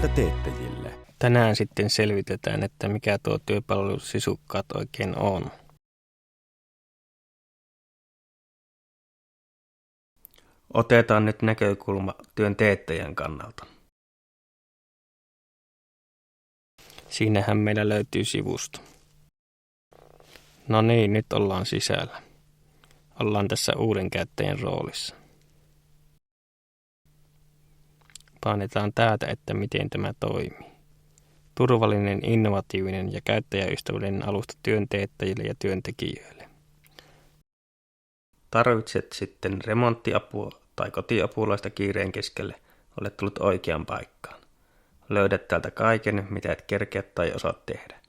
tekijöiltä teettäjille. Tänään sitten selvitetään, että mikä tuo työpalvelusisukkaat oikein on. Otetaan nyt näkökulma työn teettäjän kannalta. Siinähän meillä löytyy sivusto. No niin, nyt ollaan sisällä. Ollaan tässä uuden käyttäjän roolissa. Painetaan täältä, että miten tämä toimii. Turvallinen, innovatiivinen ja käyttäjäystävällinen alusta työn teettäjille ja työntekijöille. Tarvitset sitten remonttiapua tai kotiapulaista kiireen keskelle, olet tullut oikeaan paikkaan. Löydät täältä kaiken, mitä et kerkeä tai osaa tehdä.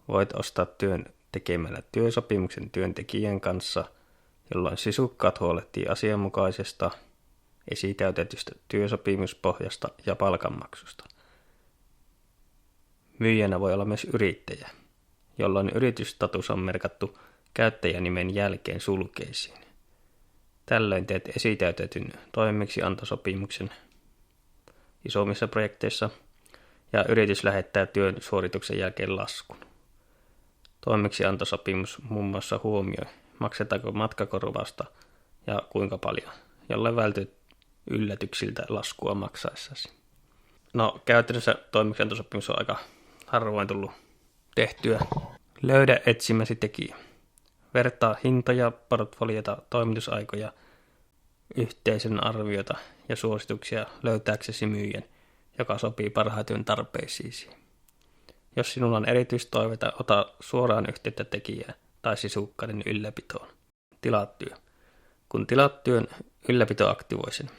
Voit ostaa työn tekemällä työsopimuksen työntekijän kanssa, jolloin sisukkaat huolehtii asianmukaisesta, esitäytetystä työsopimuspohjasta ja palkanmaksusta. Myyjänä voi olla myös yrittäjä, jolloin yritysstatus on merkattu käyttäjänimen jälkeen sulkeisiin. Tällöin teet esitäytetyn toimeksiantosopimuksen isommissa projekteissa ja yritys lähettää työn suorituksen jälkeen laskun. Toimeksiantosopimus muun muassa huomioi, maksetaanko matkakorvausta ja kuinka paljon, jolloin vältyt yllätyksiltä laskua maksaessasi. No, käytännössä toimeksiantosopimus on aika harvoin tullut tehtyä. Löydä etsimäsi tekijä. Vertaa hintoja, portfoliota, toimitusaikoja, yhteisön arviota ja suosituksia löytääksesi myyjän, joka sopii parhaiten tarpeisiisi. Jos sinulla on erityistoiveita, ota suoraan yhteyttä tekijää tai sisukkaiden ylläpitoon. Tilaa työ. Kun tilaat työn, ylläpito aktivoi sen.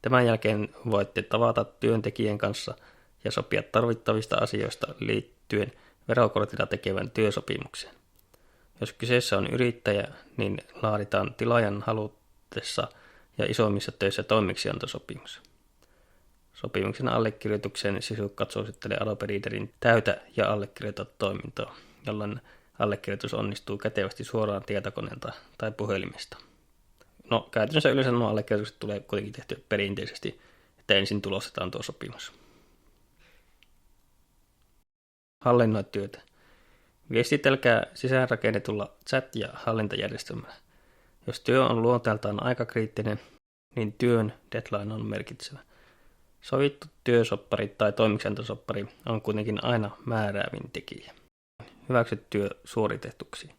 Tämän jälkeen voitte tavata työntekijän kanssa ja sopia tarvittavista asioista liittyen verokortilla tekevän työsopimukseen. Jos kyseessä on yrittäjä, niin laaditaan tilaajan halutessa ja isommissa töissä toimeksiantosopimus. Sopimuksen allekirjoituksen sisukkaat suosittelee Adobe Readerin täytä ja allekirjoita toimintoa, jolloin allekirjoitus onnistuu kätevästi suoraan tietokoneelta tai puhelimesta. No, käytännössä yleensä nuo allekirjoitukset tulee kuitenkin tehtyä perinteisesti, että ensin tulostetaan tuo sopimus. Hallinnoi työtä. Viestitelkää sisäänrakennetulla chat- ja hallintajärjestelmällä. Jos työ on luonteeltaan aikakriittinen, niin työn deadline on merkitsevä. Sovittu työsoppari tai toimeksiantosoppari on kuitenkin aina määräävin tekijä. Hyväksy työ suoritetuksi.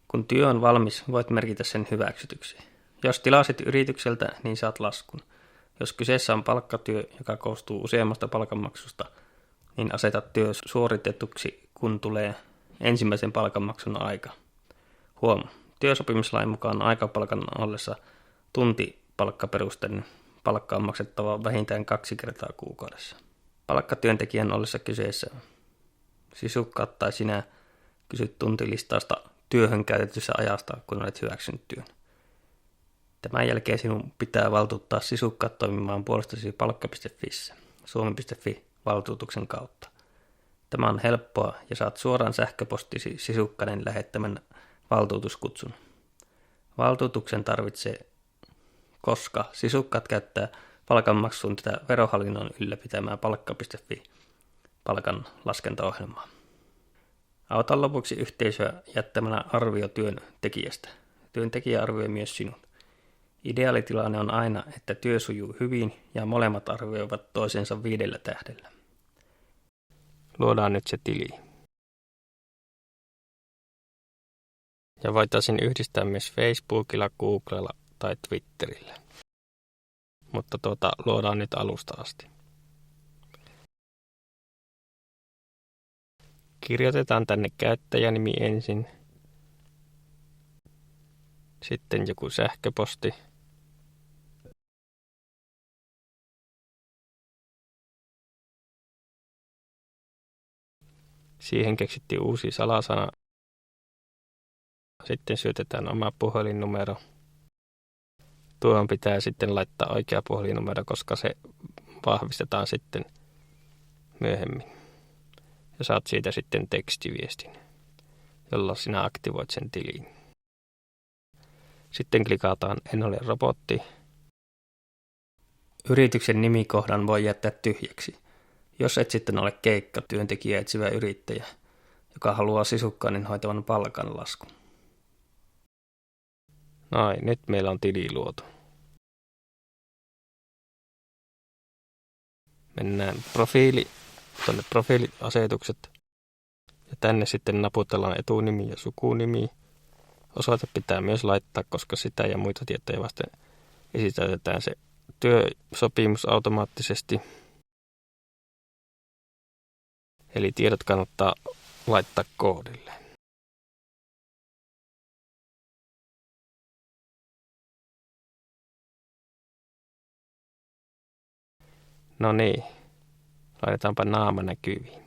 Kun työ on valmis, voit merkitä sen hyväksytyksi. Jos tilasit yritykseltä, niin saat laskun. Jos kyseessä on palkkatyö, joka koostuu useammasta palkanmaksusta, niin asetat työ suoritetuksi, kun tulee ensimmäisen palkanmaksun aika. Työsopimuslain mukaan aikapalkan ollessa tuntipalkkaperusteinen palkka on maksettava vähintään 2 kertaa kuukaudessa. Palkkatyöntekijän ollessa kyseessä sisukkaat tai sinä kysyt tuntilistasta työhön käytetyssä ajasta, kun olet hyväksynyt työn. Tämän jälkeen sinun pitää valtuuttaa sisukkaat toimimaan puolestasi palkka.fissä, suomi.fi-valtuutuksen kautta. Tämä on helppoa ja saat suoraan sähköpostisi sisukkaiden lähettämän valtuutuskutsun. Valtuutuksen tarvitsee, koska sisukkaat käyttää palkanmaksuun tätä verohallinnon ylläpitämää palkka.fi palkan laskentaohjelmaa. Auta lopuksi yhteisöä jättämällä arvio työn tekijästä. Työntekijä arvioi myös sinut. Ideaalitilanne on aina, että työ sujuu hyvin ja molemmat arvioivat toisensa 5 tähdellä. Luodaan nyt se tili. Ja voitaisiin yhdistää myös Facebookilla, Googlella tai Twitterillä. Mutta luodaan nyt alusta asti. Kirjoitetaan tänne käyttäjänimi ensin. Sitten joku sähköposti. Siihen keksittiin uusi salasana. Sitten syötetään oma puhelinnumero. Tuohon pitää sitten laittaa oikea puhelinnumero, koska se vahvistetaan sitten myöhemmin. Ja saat siitä sitten tekstiviestin, jolla sinä aktivoit sen tilin. Sitten klikataan En ole robotti. Yrityksen nimikohdan voi jättää tyhjäksi. Jos et sitten ole keikkatyöntekijä etsivä yrittäjä, joka haluaa sisukkaanin hoitavan palkanlaskun. Noin, nyt meillä on tili luotu. Mennään tuonne profiiliasetukset ja tänne sitten naputellaan etunimi ja sukunimi. Osoite pitää myös laittaa, koska sitä ja muita tietoja vasten esitetään se työsopimus automaattisesti. Eli tiedot kannattaa laittaa koodille. No niin, laitetaanpa naama näkyviin.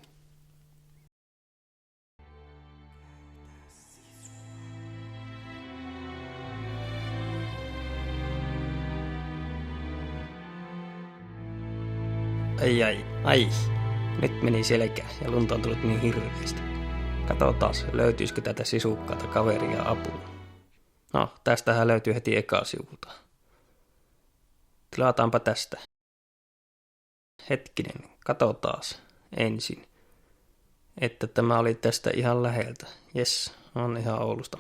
Ai. Nyt meni selkä ja lunta on tullut niin hirveästi. Kato taas, löytyisikö tätä sisukkaata kaveria apua. No, tästähän löytyy heti eka sivulta. Tilataanpa tästä. Hetkinen, kato taas ensin, että tämä oli tästä ihan läheltä. Jes, on ihan Oulusta.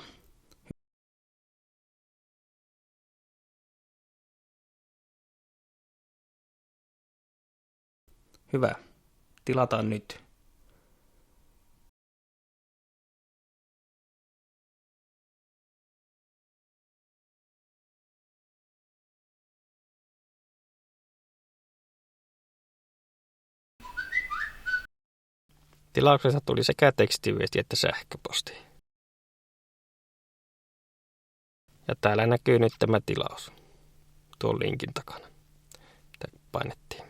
Hyvä, tilataan nyt. Tilauksessa tuli sekä tekstiviesti että sähköposti. Ja täällä näkyy nyt tämä tilaus. Tuon linkin takana. Tämä painettiin.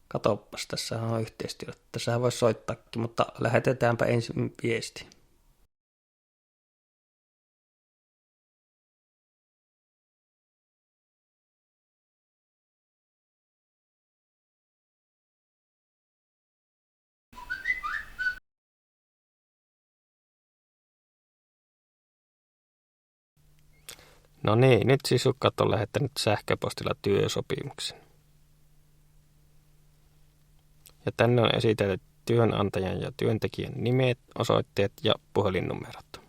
Katoppas, tässä on yhteistyö. Tässähän voisi soittaakin, mutta lähetetäänpä ensin viesti. No niin, nyt sisukkaat on lähettänyt sähköpostilla työsopimuksen. Ja tänne on esitelty työnantajan ja työntekijän nimet, osoitteet ja puhelinnumerot.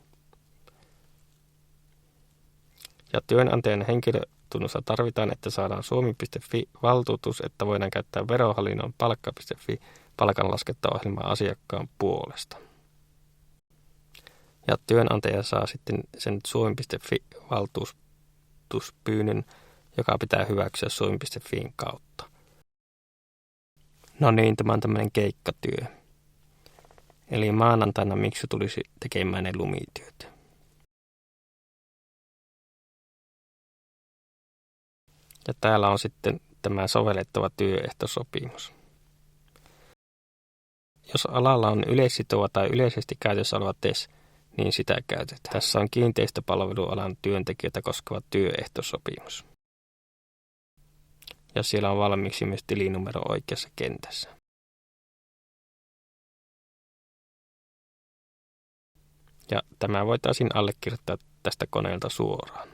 Ja työnantajan henkilötunnusta tarvitaan, että saadaan suomi.fi-valtuutus, että voidaan käyttää verohallinnon palkka.fi palkanlaskentaohjelmaa asiakkaan puolesta. Ja työnantaja saa sitten sen suomi.fi-valtuutuspyynnön, joka pitää hyväksyä suomi.fiin kautta. No niin, tämä on tämmöinen keikkatyö. Eli maanantaina Miksu tulisi tekemään ne lumityöt. Ja täällä on sitten tämä sovellettava työehtosopimus. Jos alalla on yleissitova tai yleisesti käytössä oleva TES, niin sitä käytetään. Tässä on kiinteistöpalvelualan työntekijöitä koskeva työehtosopimus. Ja siellä on valmiiksi myös tilinumero oikeassa kentässä. Ja tämä voitaisiin allekirjoittaa tästä koneelta suoraan.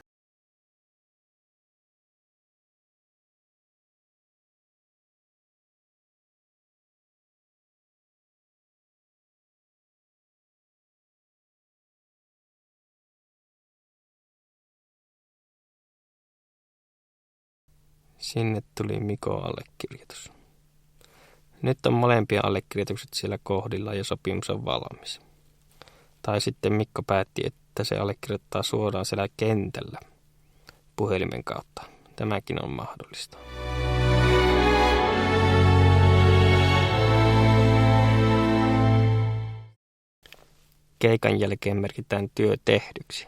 Sinne tuli Mikon allekirjoitus. Nyt on molempia allekirjoitukset siellä kohdilla ja sopimus on valmis. Tai sitten Mikko päätti, että se allekirjoittaa suoraan siellä kentällä puhelimen kautta. Tämäkin on mahdollista. Keikan jälkeen merkitään työ tehdyksi.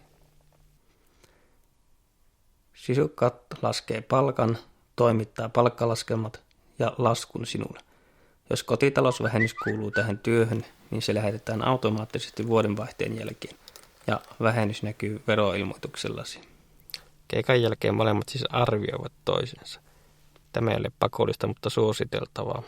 Sisukkaat laskee palkan, toimittaa palkkalaskelmat ja laskun sinulle. Jos kotitalousvähennys kuuluu tähän työhön, niin se lähetetään automaattisesti vuodenvaihteen jälkeen ja vähennys näkyy veroilmoituksellasi. Keikan jälkeen molemmat siis arvioivat toisensa. Tämä ei ole pakollista, mutta suositeltavaa.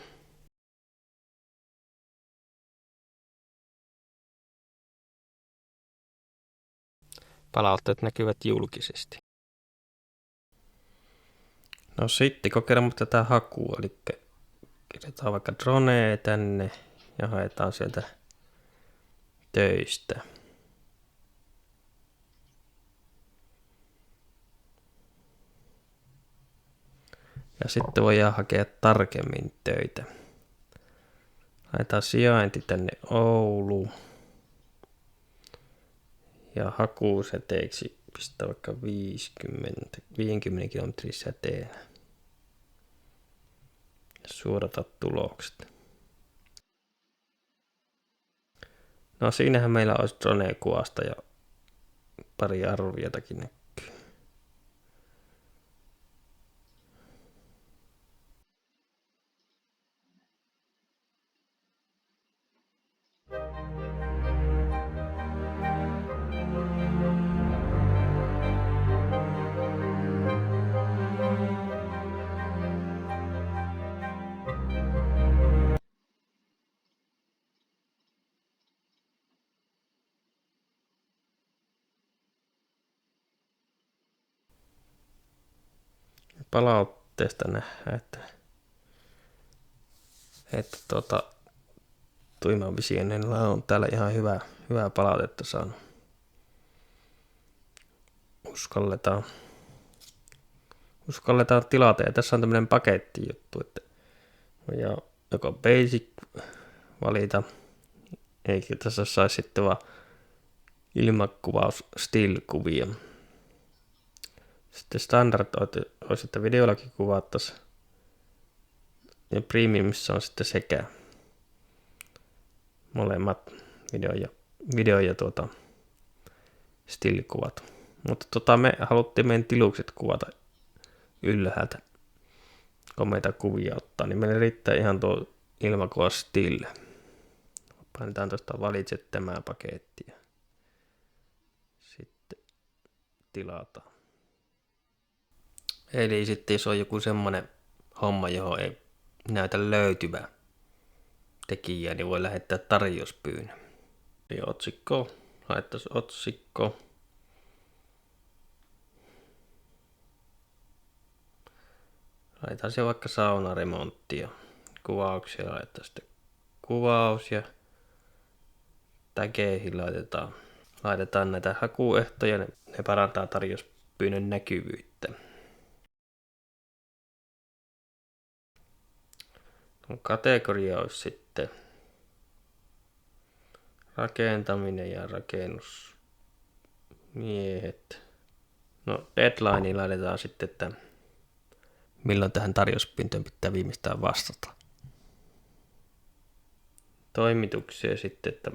Palautteet näkyvät julkisesti. No sitten kokeilemme tätä hakua, eli kirjataan vaikka drone tänne ja haetaan sieltä töistä. Ja sitten voidaan hakea tarkemmin töitä. Laitetaan sijainti tänne Ouluun. Ja hakusäteeksi pistää vaikka 50 kilometrin säteen. Suodata tulokset. No siinähän meillä olisi drone-kuvasta ja pari arviotakin näkyy. Palautteesta nähdään, että Tuima Visionilla on täällä ihan hyvää palautetta saanut. Uskalletaan tilata. Ja tässä on tämmöinen pakettijuttu, että voidaan joko basic valita, eikä tässä saisi sitten vaan ilmakuvaus still-kuvia. Sitten standard olisi, että videollakin kuvattaisiin. Ja premiumissa on sitten sekä molemmat video ja still-kuvat. Mutta me haluttiin meidän tilukset kuvata ylhäältä, kun meitä kuvia ottaa, niin meille riittää ihan tuo ilmakuva still. Painetaan tuosta valitse tämä paketti ja sitten tilataan. Eli sitten jos on joku semmoinen homma, johon ei näytä löytyvää tekijää, niin voi lähettää tarjouspyynnön. Eli otsikko, laittaisi otsikko. Laitetaan se vaikka saunaremonttia. Kuvauksia laitetaan sitten kuvaus ja tägeihin laitetaan näitä hakuehtoja. Ne parantaa tarjouspyynnön näkyvyyttä. Kategoria olisi sitten rakentaminen ja rakennusmiehet. No deadlineen laitetaan sitten, että milloin tähän tarjouspyyntöön pitää viimeistään vastata. Toimituksia sitten, että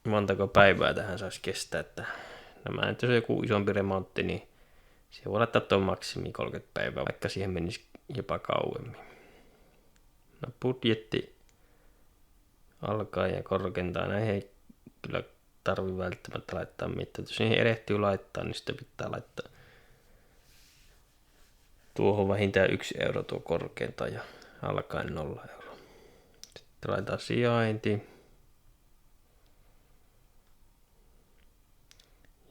montako päivää tähän saisi kestää. Että jos on joku isompi remontti, niin siihen voi laittaa tuon maksimi 30 päivää, vaikka siihen menisi jopa kauemmin. No budjetti alkaa ja korkeintaan näihin ei kyllä tarvitse välttämättä laittaa mitään. Jos siihen erehtyy laittaa, niin sitten pitää laittaa tuohon vähintään 1 euro tuo korkeintaan ja alkaen 0 euroa. Sitten laitetaan sijainti.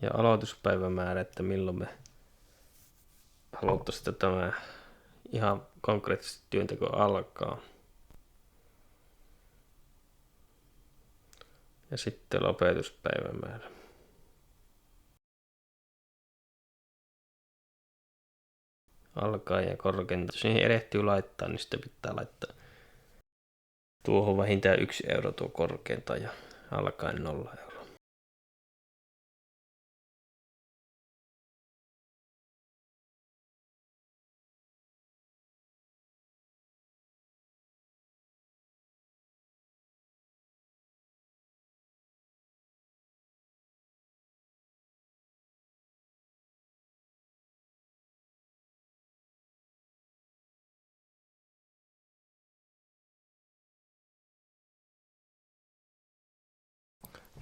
Ja aloituspäivämäärä, että milloin me haluttaisiin tämä ihan konkreettisesti työnteko alkaa. Ja sitten lopetuspäivämäärä. Alkaa ja korkeintaan. Jos siihen erehtyy laittaa, niin sitten pitää laittaa tuohon vähintään 1 euro tuo korkeintaan ja alkaen 0 euroa.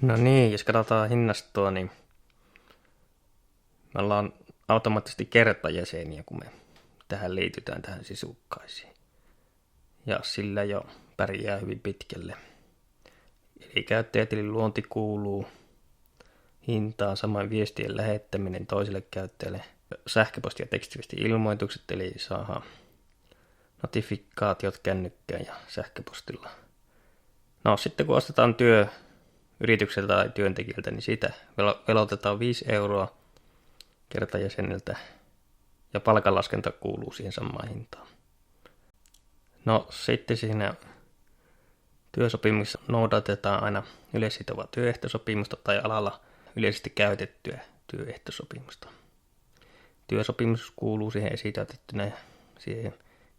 No niin, jos katsotaan hinnastoa, niin me ollaan automaattisesti kertajäseniä, kun me tähän liitytään tähän sisukkaisiin. Ja sillä jo pärjää hyvin pitkälle. Eli käyttäjätilin luonti kuuluu hintaan, samoin viestien lähettäminen toiselle käyttäjälle sähköposti- ja tekstiviesti-ilmoitukset, eli saadaan notifikaatiot kännykkään ja sähköpostilla. No sitten kun ostetaan yritykseltä tai työntekijältä, niin siitä velotetaan 5 euroa kertajäseniltä ja palkanlaskenta kuuluu siihen samaan hintaan. No sitten siinä työsopimuksessa noudatetaan aina yleissitovaa työehtosopimusta tai alalla yleisesti käytettyä työehtosopimusta. Työsopimus kuuluu siihen esitäytettynä siihen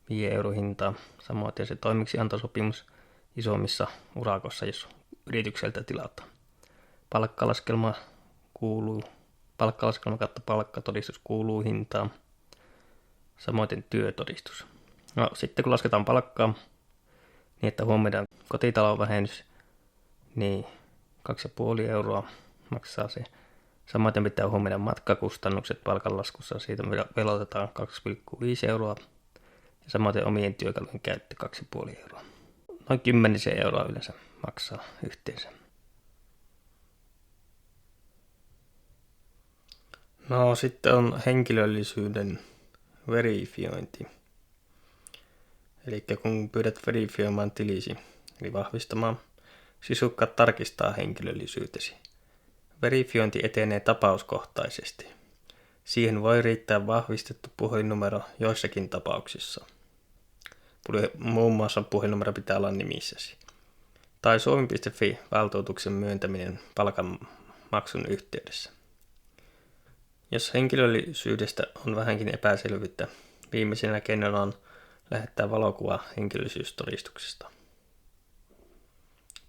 5 euro hintaan. Samoin se toimiksiantosopimus isommissa urakoissa, jos yritykseltä tilataan. Palkkalaskelma kautta palkkatodistus kuuluu hintaan. Samoin työtodistus. No, sitten kun lasketaan palkkaa, niin että huomioidaan kotitalousvähennys, niin 2,5 euroa maksaa se. Samoin pitää huomioida matkakustannukset palkanlaskussa, siitä velotetaan 2,5 euroa. Ja samoin omien työkalujen käyttö 2,5 euroa. Noin 10 euroa yleensä maksaa yhteensä. No sitten on henkilöllisyyden verifiointi. Eli kun pyydät verifioimaan tilisi, eli vahvistamaan, sisukkaat tarkistaa henkilöllisyytesi. Verifiointi etenee tapauskohtaisesti. Siihen voi riittää vahvistettu puhelinnumero joissakin tapauksissa. Muun muassa puhelinnumero pitää olla nimissäsi. Tai suomi.fi-valtuutuksen myöntäminen palkanmaksun yhteydessä. Jos henkilöllisyydestä on vähänkin epäselvyyttä, viimeisenä keinona on lähettää valokuva henkilöllisyystodistuksesta.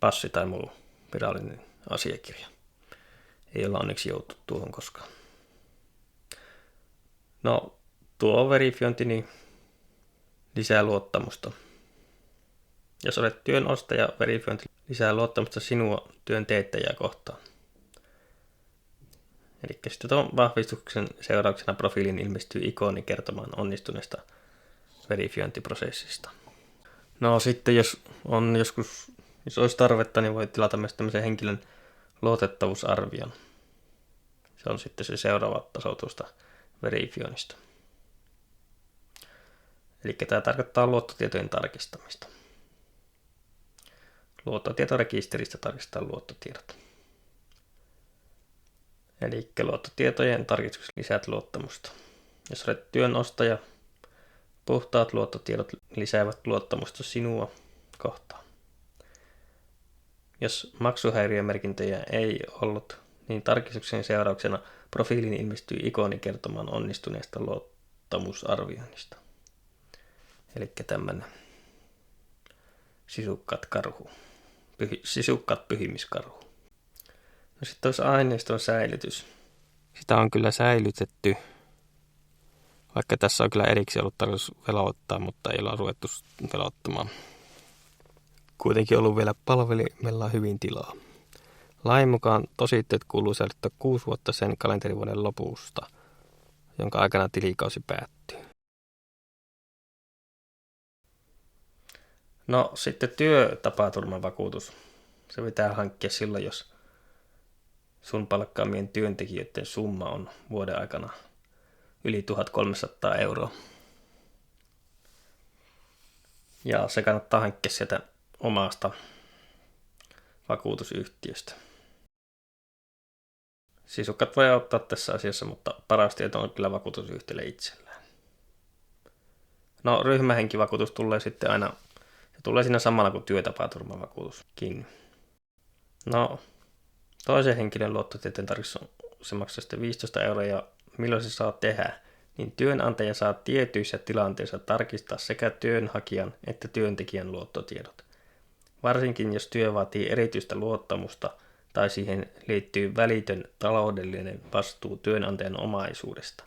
Passi tai muu virallinen asiakirja. Ei olla onneksi joutunut tuohon koskaan. No, tuo verifiointi niin lisää luottamusta. Jos olet työn ostaja, verifiointi lisää luottamusta sinua työn teettäjää kohtaan. Eli sitten tuon vahvistuksen seurauksena profiiliin ilmestyy ikoni kertomaan onnistuneesta verifiointiprosessista. No sitten jos olisi tarvetta, niin voi tilata myös tämmöisen henkilön luotettavuusarvion. Se on sitten se seuraava taso tuosta verifioinnista. Eli tämä tarkoittaa luottotietojen tarkistamista. Luottotietorekisteristä tarkistetaan luottotiedot. Eli luottotietojen tarkistuksessa lisäät luottamusta. Jos olet työn ostaja, puhtaat luottotiedot lisäävät luottamusta sinua kohtaan. Jos maksuhäiriömerkintöjä ei ollut, niin tarkistuksen seurauksena profiiliin ilmestyy ikoni kertomaan onnistuneesta luottamusarvioinnista. Eli tämmöinen sisukkaat pyhimiskarhu. No sitten olisi aineiston säilytys. Sitä on kyllä säilytetty, vaikka tässä on kyllä erikseen ollut tarkoitus veloittaa, mutta ei olla ruvettu veloittamaan. Kuitenkin ollut vielä palvelimella hyvin tilaa. Lain mukaan tositteet kuuluu säilyttää 6 vuotta sen kalenterivuoden lopusta, jonka aikana tilikausi päättyy. No sitten työtapaturmavakuutus. Se pitää hankkia silloin, jos sun palkkaamien työntekijöiden summa on vuoden aikana yli 1300 euroa. Ja se kannattaa hankkia sieltä omasta vakuutusyhtiöstä. Sisukkat voi auttaa tässä asiassa, mutta paras tieto on kyllä vakuutusyhtiölle itsellään. No ryhmähenkivakuutus tulee sitten aina, se tulee siinä samalla kuin työtapaturmavakuutuskin. No toisen henkilön luottotietojen tarkistus se maksaa sitten 15 euroa ja milloin se saa tehdä, niin työnantaja saa tietyissä tilanteissa tarkistaa sekä työnhakijan että työntekijän luottotiedot. Varsinkin jos työ vaatii erityistä luottamusta tai siihen liittyy välitön taloudellinen vastuu työnantajan omaisuudesta.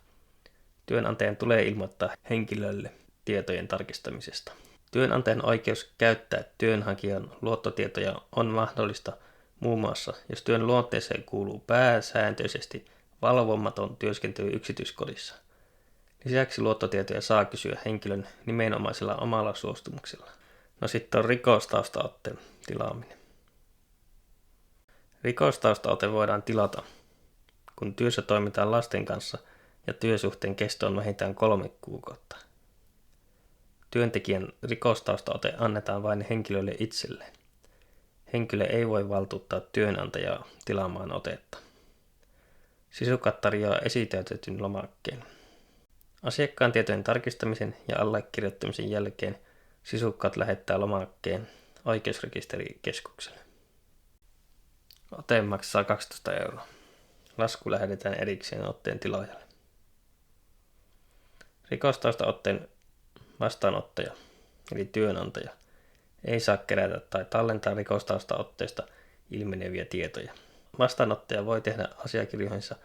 Työnantajan tulee ilmoittaa henkilölle tietojen tarkistamisesta. Työnantajan oikeus käyttää työnhakijan luottotietoja on mahdollista muun muassa, jos työn luonteeseen kuuluu pääsääntöisesti valvomaton työskentely yksityiskodissa. Lisäksi luottotietoja saa kysyä henkilön nimenomaisella omalla suostumuksella. No sitten on rikostaustaotteen tilaaminen. Rikostaustaote voidaan tilata, kun työssä toimitaan lasten kanssa ja työsuhteen kesto on vähintään 3 kuukautta. Työntekijän rikostaustaote annetaan vain henkilölle itselleen. Henkilö ei voi valtuuttaa työnantajaa tilaamaan otetta. Sisukat tarjoaa esitäytetyn lomakkeen. Asiakkaan tietojen tarkistamisen ja allekirjoittamisen jälkeen sisukkaat lähettää lomakkeen oikeusrekisterikeskukselle. Ote maksaa 12 €. Lasku lähetetään erikseen otteen tilaajalle. Rikostaustaotteen vastaanottaja, eli työnantaja, ei saa kerätä tai tallentaa rikostaustaotteesta ilmeneviä tietoja. Vastaanottaja voi tehdä asiakirjoihinsa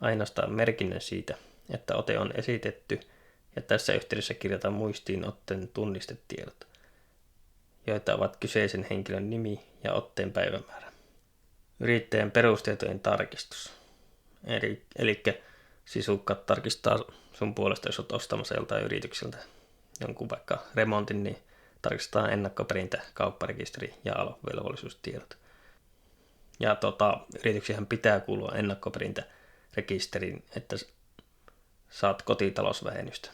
ainoastaan merkinnän siitä, että ote on esitetty, ja tässä yhteydessä kirjata muistiin otteen tunnistetiedot, joita ovat kyseisen henkilön nimi ja otteen päivämäärä. Yrittäjän perustietojen tarkistus. Eli sisukkaat tarkistaa sun puolesta, jos olet ostamassa joltain yritykseltä jonkun vaikka remontin, niin tarkistetaan ennakkoperintä, kaupparekisteri ja alovelvollisuustiedot. Ja yrityksihän pitää kuulua ennakkoperintärekisteriin, että saat kotitalousvähennystä.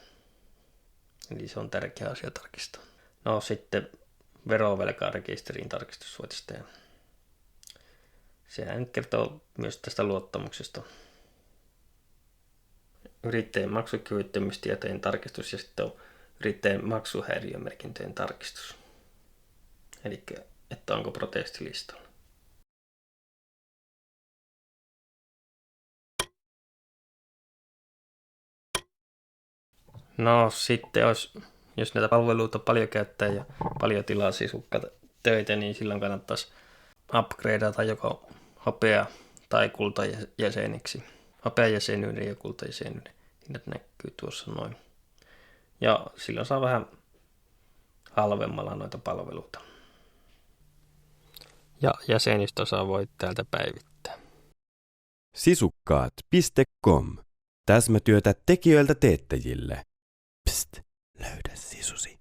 Eli se on tärkeä asia tarkistaa. No sitten verovelkarekisteriin tarkistus voitaisiin tehdä. Sehän kertoo myös tästä luottamuksesta. Yrittäjän maksukyvyttömyystietojen tarkistus ja sitten on yrittäjän maksuhäiriömerkintöjen tarkistus. Eli että onko protestilistalla. No sitten jos näitä palveluita paljon käyttää ja paljon tilaa sisukkaita töitä, niin silloin kannattaisi upgradeata joko hopea- tai kultajäseniksi. Hopeajäsenyyden ja kultajäsenyyden hinnat näkyy tuossa noin. Ja silloin saa vähän halvemmalla noita palveluita. Ja jäsenistöosaa voi täältä päivittää. Sisukkaat.com. Täsmätyötä tekijöiltä teettäjille. Psst, löydä sisusi.